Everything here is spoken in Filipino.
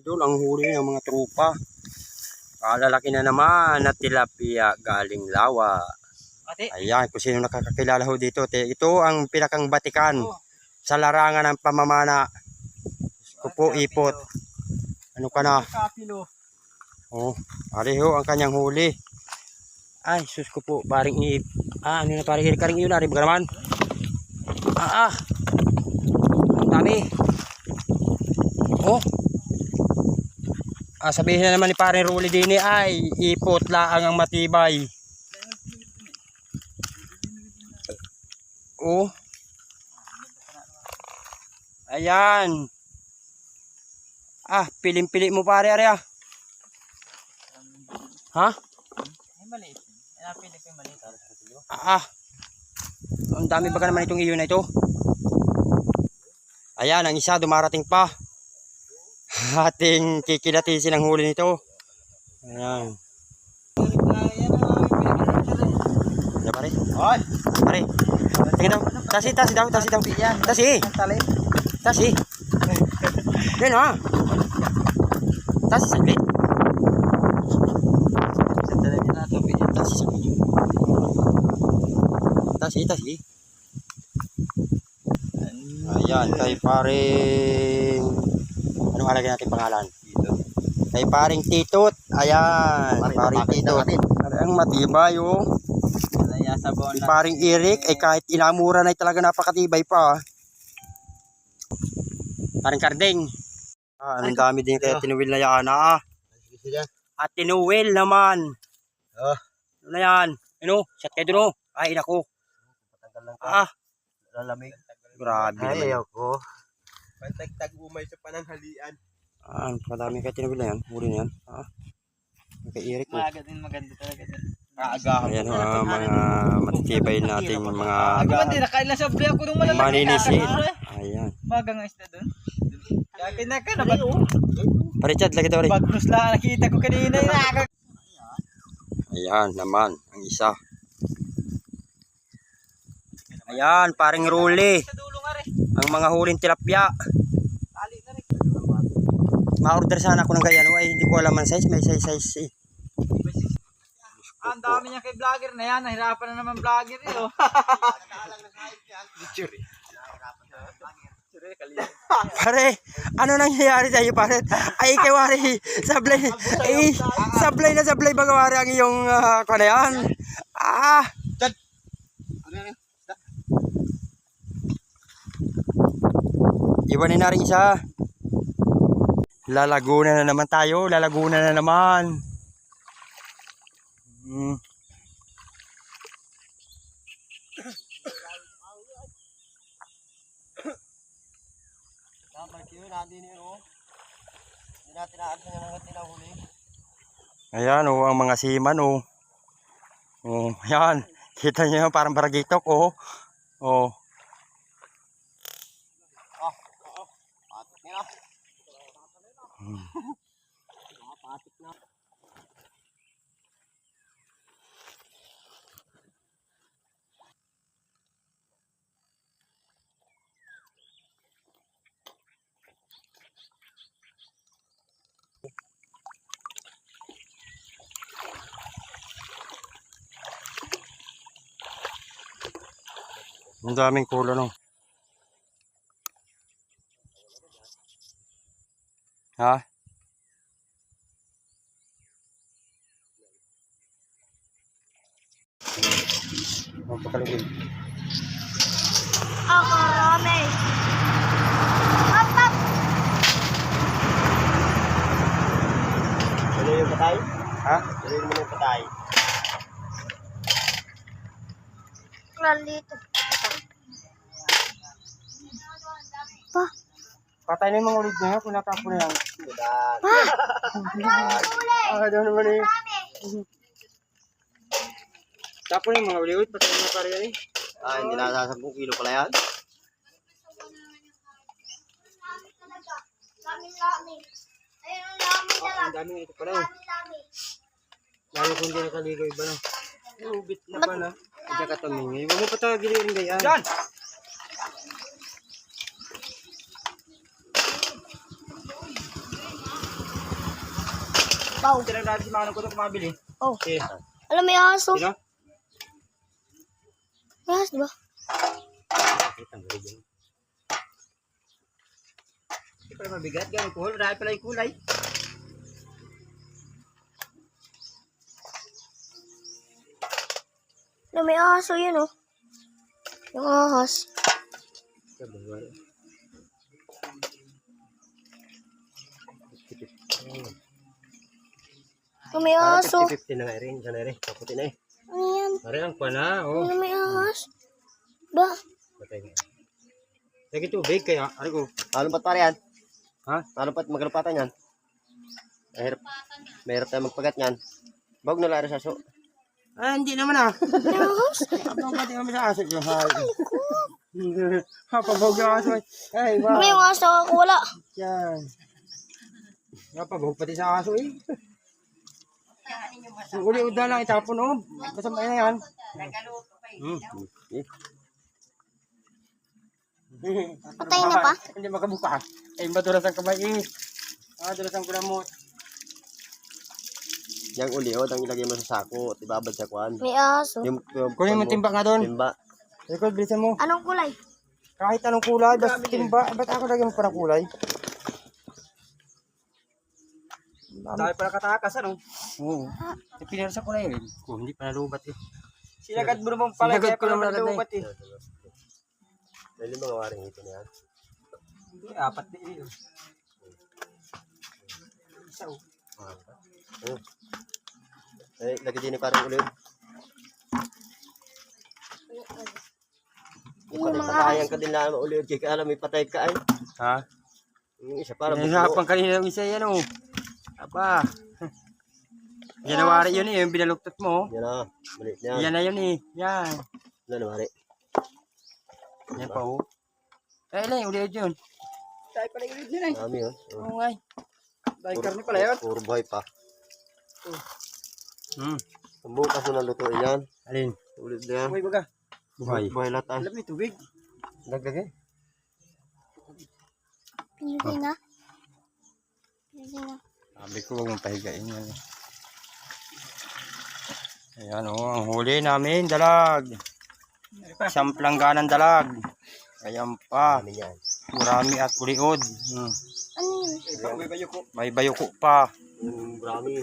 idol, ang huli ng mga tropa. Kalalaki na naman na tilapia galing Lawa. Ayan, kung sino nakakakilala ho dito. Ito ang pinakang batikan sa larangan ng pamamana. Kupo, ipot. Ano ka na? Oh, pareho ang kanyang huli. Ay, sus ko po, paring ano na paring karing yun, ari ba naman? Ang dami. Oh. Sabihin na naman ni paring Ruli din ay ipot laang ang matibay. Oh. Ayan. Piling-pili mo pare ari ah. Ha? Ay maliit. Napili ko yung maliit. Ang dami ba naman itong iyo na ito? Ayan, ang isa dumarating pa. Ating kikilatisin ang huli nito. Ayan. Ayan pare. Hoy! Pare. Tingnan daw. Tasi daw. Tasi. Yan ha. Tasi saglit. Tasi. Ayan, kay paring anong alagay natin pangalan? Kay paring Titot. Ayan, paring Titot. Ang matibay oh. Kay paring Eric ay kahit inamura na talaga napakatibay pa. Paring Kardeng. Anong dami din kaya tinuwil na yan At tinuwil naman. Ano na yan? Ano? Shot kayo dun oh. Ay nako. Lalamig. Grabe naman. Ayaw ko. Pantagtag umay sa pananghalian. Kadami kaya tinuwil na yan. Huli na yan. Kay Eric oh. Maganda talaga din. Ayan mga matitibay nating mga Nakailan sa blay ako nung malalaki. maninisin. Ayan. Magang isda doon. Kaya kinaka na ba? Parichad, lagi daw rin. Bagnus lang nakita ko kanina. Ayan naman, ang isa. Ayan, paring Ruli. Ang mga huling tilapia. Ma-order sana ako ng ganyan. Ay, hindi ko alam ang size. May size eh. Ang dami niya kay vlogger na yan. Nahirapan na naman vlogger eh. Pare, ano nangyayari sa'yo pare? Ay, ikaw wari. Sablay baga wari ang iyong kanayan. Iwanin na rin isa. Lalaguna na naman tayo. Ayan ang mga siman ayan. Kita niyo parang baragitok Ang daming kulo no. Ha? Magpakalugin. Rame. Ano yung patay? Ha? Ano yung patay? Lalito. Patay na yung mga ulit niya. Punatapo na yan. Doon naman eh. Tapo na yung mga ulit. Patay na pare yan eh. Hindi nasa 10 kilo pala yan. Ang dami na ito pala eh. Lalo kung hindi nakaligo iba na. Ubit na pa na. Diyan ka tumingin. Huwag mo pa tawagin yung ganyan. John! Pau. Tinag natin si Manong ko ito kumabili. Oh. Okay. Alam, may aso. Sino? May aso, diba? Hindi pala mabigat. Ganun ko. Dahil pala yung kulay. Alam, may aso yun, oh. Yung ahas. Alam, may aso. 50 na nga rin. Sana rin. Kaputi na eh. Ano yan? Ari ang pana, oh. Alam, may ahas. Ba? Patay nga. Lagi tubig kaya, ari ko. Malumpat pa rin yan. Ha? Malumpat, magalupatan yan. Mahirap. Mahirap tayo magpagat yan. Bawag na lari sa so. Ah, hindi naman ah. May ahas? Kapag pati kami sa aso yung hay. Kapabog yung aso. Ay, wow. May aso ako wala. Yan. Kapabog pati sa aso eh. Yung uli-ud na lang itapon oh. Kasama na yan. Patay na pa? Hindi makabuka. Ay, madulas ang kamay eh. Dulas ang kulamot. Yang uliod, ang ilagay mo sa sako at ibabad sa kwan. May aso. Kunin mo timba nga doon. Timba. Record, bilisan mo. Anong kulay? Kahit anong kulay, basta timba. Ba't ako lagyan mo pa ng kulay? Dahil pala katakas, ano? Oo. Pinarsa ko na yun. Hindi pa nalubat eh. Sinagad mo naman pala. Sinagad Kaya ko pala naman agad eh. malubat eh. Dahil yung mga waring ito na yan. Hindi, apat na yun. Isa oh. Oh. Eh, lagi din ni parang uliod. Nakakayang ka din lang uliod kaya alam may patay ka ay. Ha? Yung isa para Hirapan kanina ng isa yan oh. Aba. January yun eh, yung binaluktot mo. Yan na, maliit na yan. Yan na yun eh. Yan. January. Yan pa oh. Eh, ilan yung ulit yun? Dahil pala yung yun eh. Dami yun. Oo nga eh. Dahil karni pala yun. Puro buhay pa. Hmm. Bukas mo na lutuin yan. Alin? Ulit na yan. Uy, baga. Buhay. Buhay lahat ay. Alam mo yung tubig. Dagdag eh. Pinigay na. Pinigay na. Sabi ko huwag mong pahigain yan. Ayan oh, ang huli namin, dalag. Isang planggana ng dalag. Ayan pa. Dami yan. Marami at uliod. Ano yun? May bayo ko. May bayuko pa. Yung brami.